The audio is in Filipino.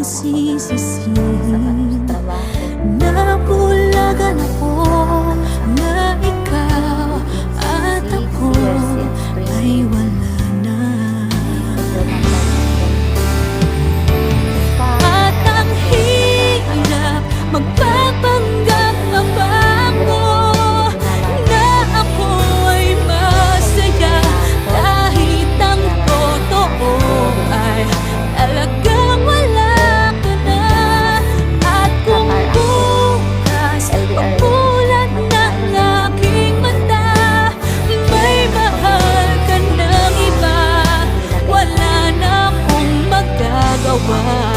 sisisihin. Nabulagan ako na ikaw at ako ay wala na. At ang hirap magpapanggap pa bago na ako ay masaya, kahit ang totoo ay talagang wala ka na. At kung bukas pagbulat ng aking mata, may mahal ka ng iba, wala na akong magagawa.